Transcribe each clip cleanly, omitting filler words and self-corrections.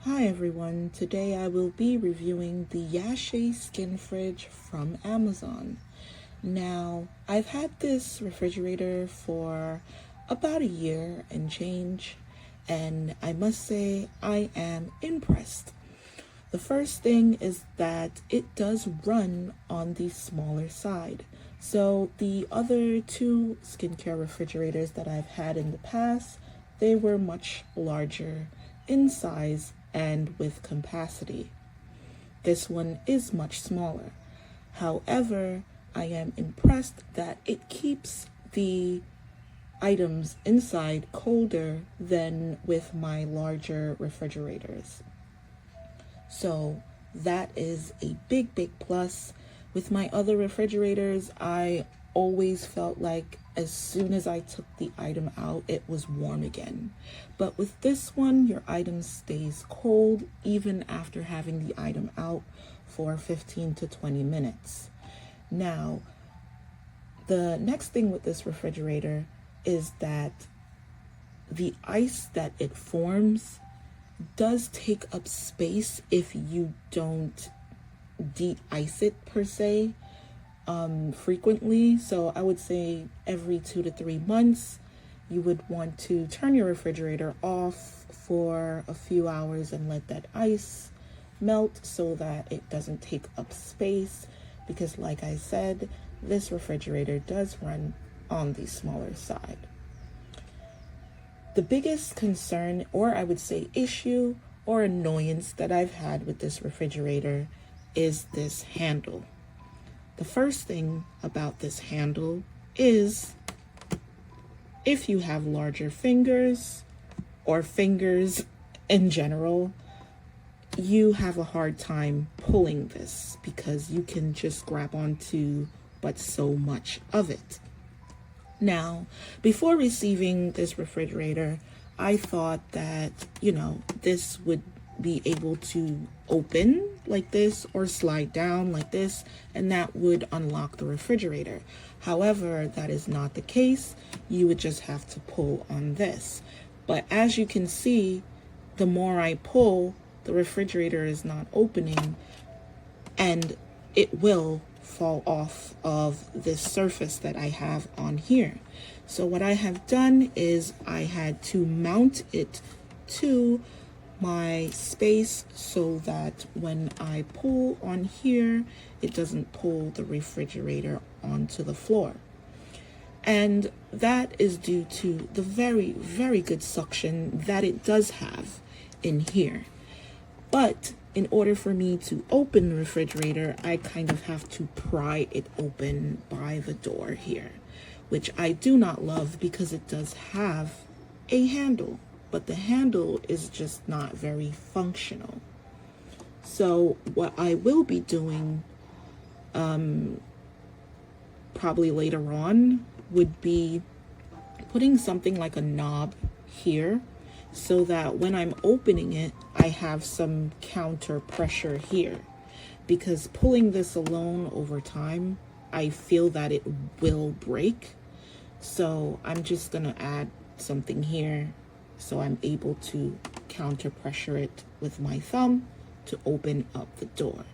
Hi everyone, today I will be reviewing the YASHE Skin Fridge from Amazon. Now, I've had this refrigerator for about a year and change, and I must say I am impressed. The first thing is that it does run on the smaller side. So the other two skincare refrigerators that I've had in the past, they were much larger in size and with capacity. This one is much smaller. However, I am impressed that it keeps the items inside colder than with my larger refrigerators. So that is a big plus. With my other refrigerators, I always felt like as soon as I took the item out, it was warm again. But with this one, your item stays cold even after having the item out for 15 to 20 minutes. Now, the next thing with this refrigerator is that the ice that it forms does take up space if you don't de-ice it per se frequently. So I would say every 2 to 3 months you would want to turn your refrigerator off for a few hours and let that ice melt so that it doesn't take up space, because like I said, this refrigerator does run on the smaller side. The biggest concern, or I would say issue or annoyance that I've had with this refrigerator is this handle. The first thing about this handle is if you have larger fingers or fingers in general, you have a hard time pulling this because you can just grab onto but so much of it. Now, before receiving this refrigerator, I thought that, this would be able to open like this or slide down like this, and that would unlock the refrigerator. However, that is not the case. You would just have to pull on this. But as you can see, the more I pull, the refrigerator is not opening, and it will fall off of this surface that I have on here. So what I have done is I had to mount it to my space so that when I pull on here, it doesn't pull the refrigerator onto the floor. And that is due to the very good suction that it does have in here. But in order for me to open the refrigerator, I kind of have to pry it open by the door here, which I do not love because it does have a handle, but the handle is just not very functional. So what I will be doing probably later on would be putting something like a knob here so that when I'm opening it, I have some counter pressure here, because pulling this alone over time, I feel that it will break. So I'm just gonna add something here so I'm able to counter pressure it with my thumb to open up the door.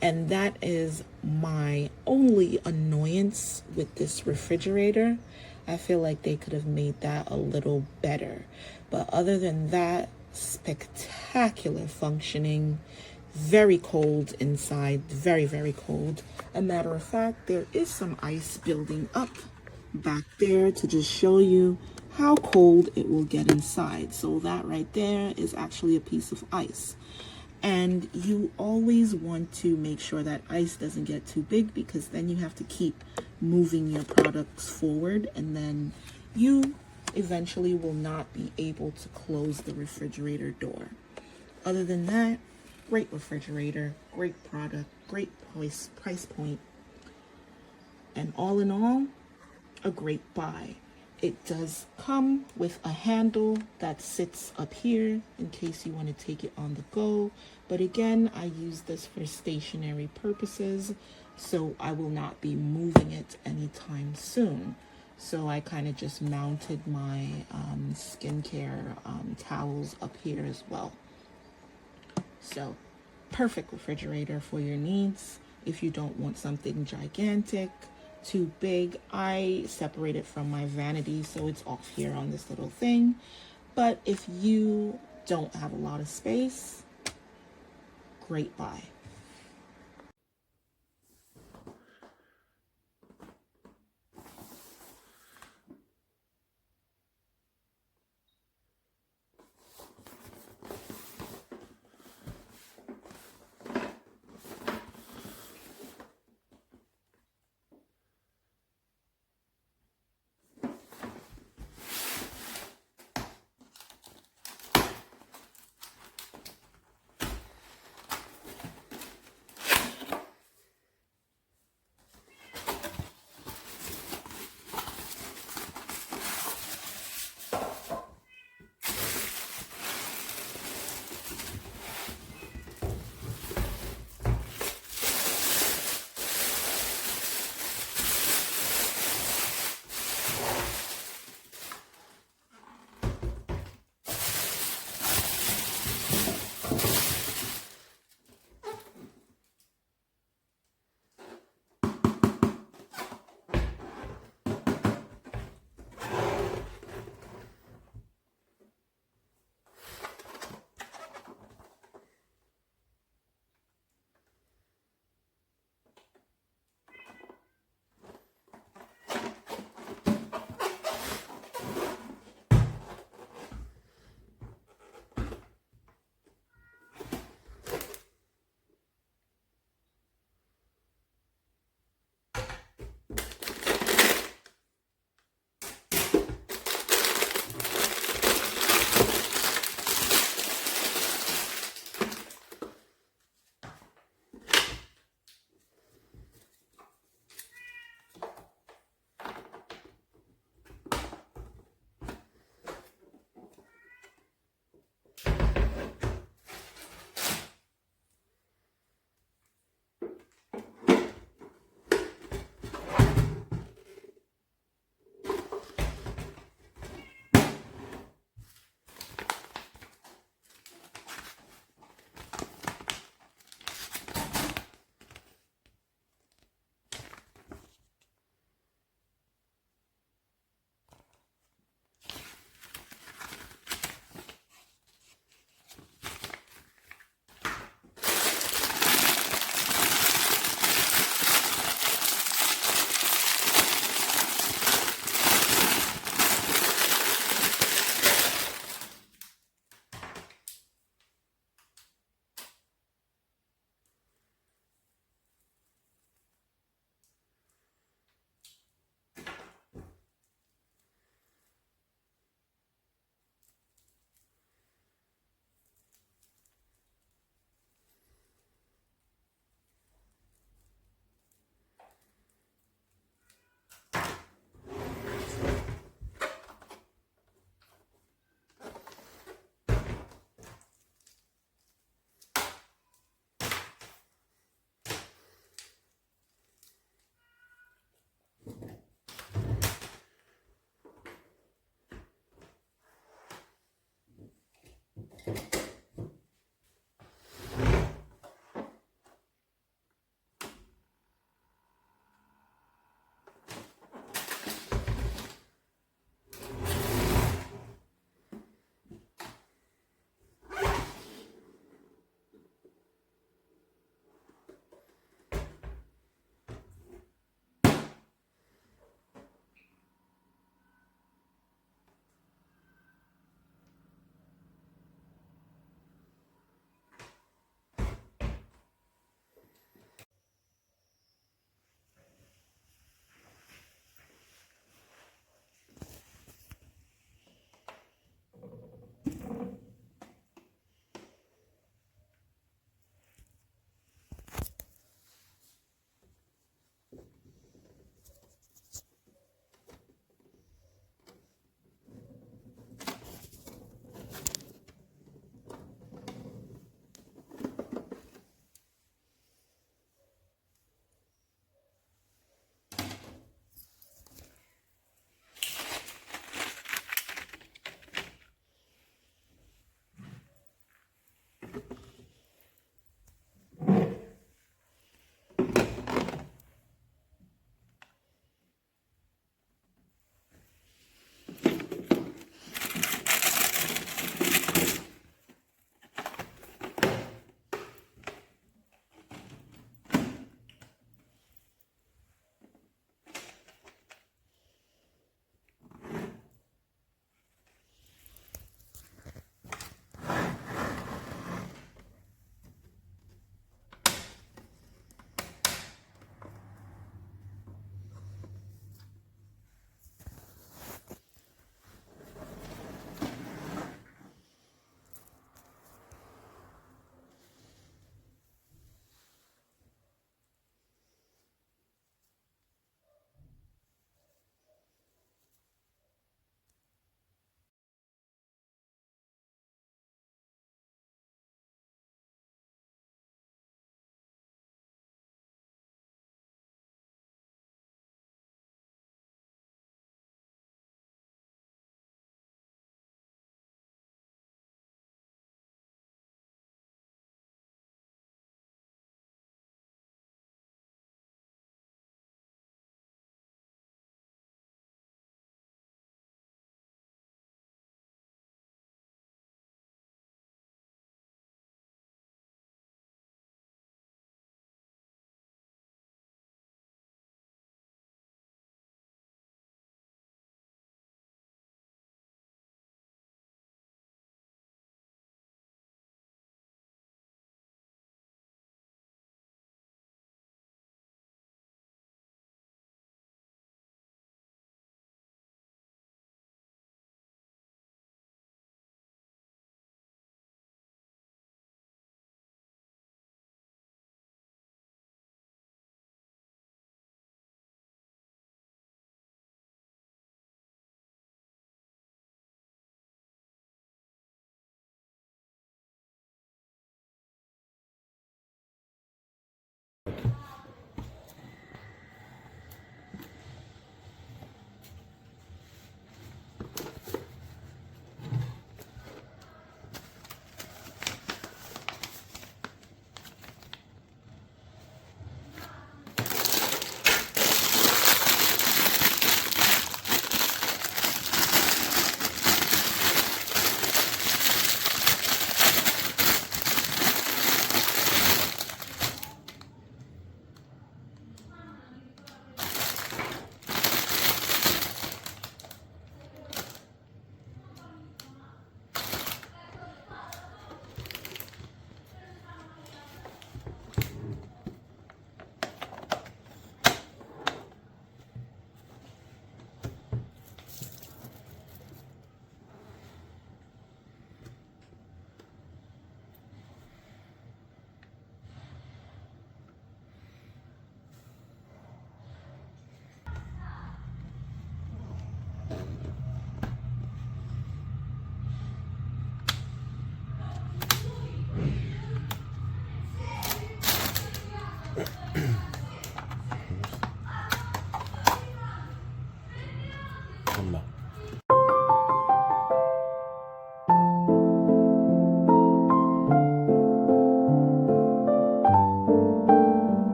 And that is my only annoyance with this refrigerator. I feel like they could have made that a little better. But other than that, spectacular functioning, very cold inside, very cold. A matter of fact, there is some ice building up back there to just show you how cold it will get inside. So that right there is actually a piece of ice. And you always want to make sure that ice doesn't get too big, because then you have to keep moving your products forward, and then you eventually will not be able to close the refrigerator door. Other than that, great refrigerator, great product, great price point, and all in all, a great buy. It does come with a handle that sits up here in case you want to take it on the go. But again, I use this for stationary purposes, so I will not be moving it anytime soon. So I kind of just mounted my skincare towels up here as well. So perfect refrigerator for your needs. If you don't want something gigantic, too big, I separate it from my vanity so it's off here on this little thing. But if you don't have a lot of space, great buy.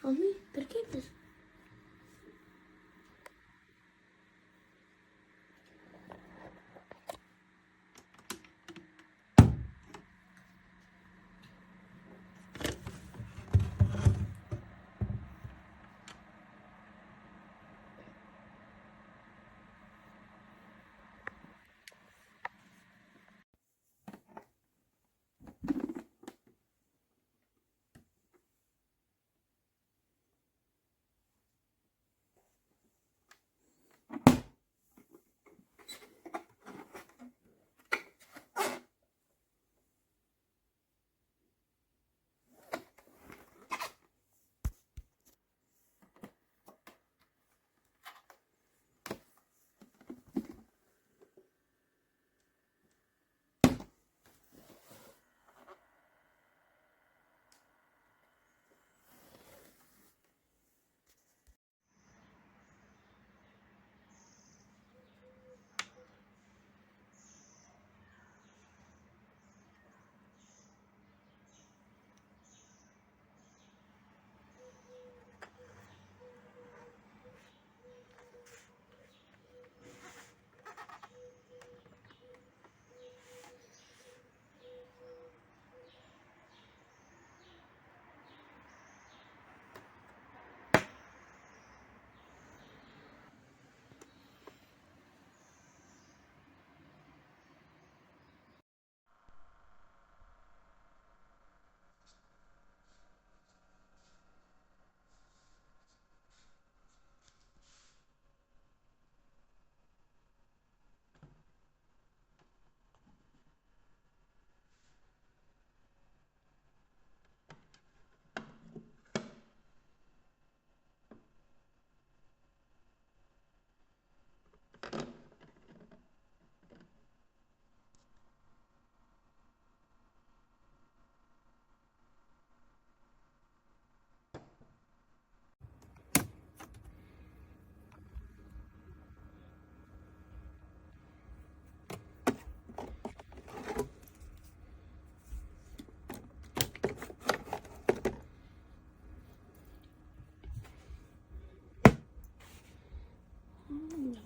Mommy, perché questo?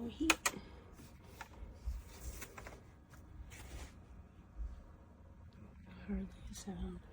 No heat. Hardly a sound.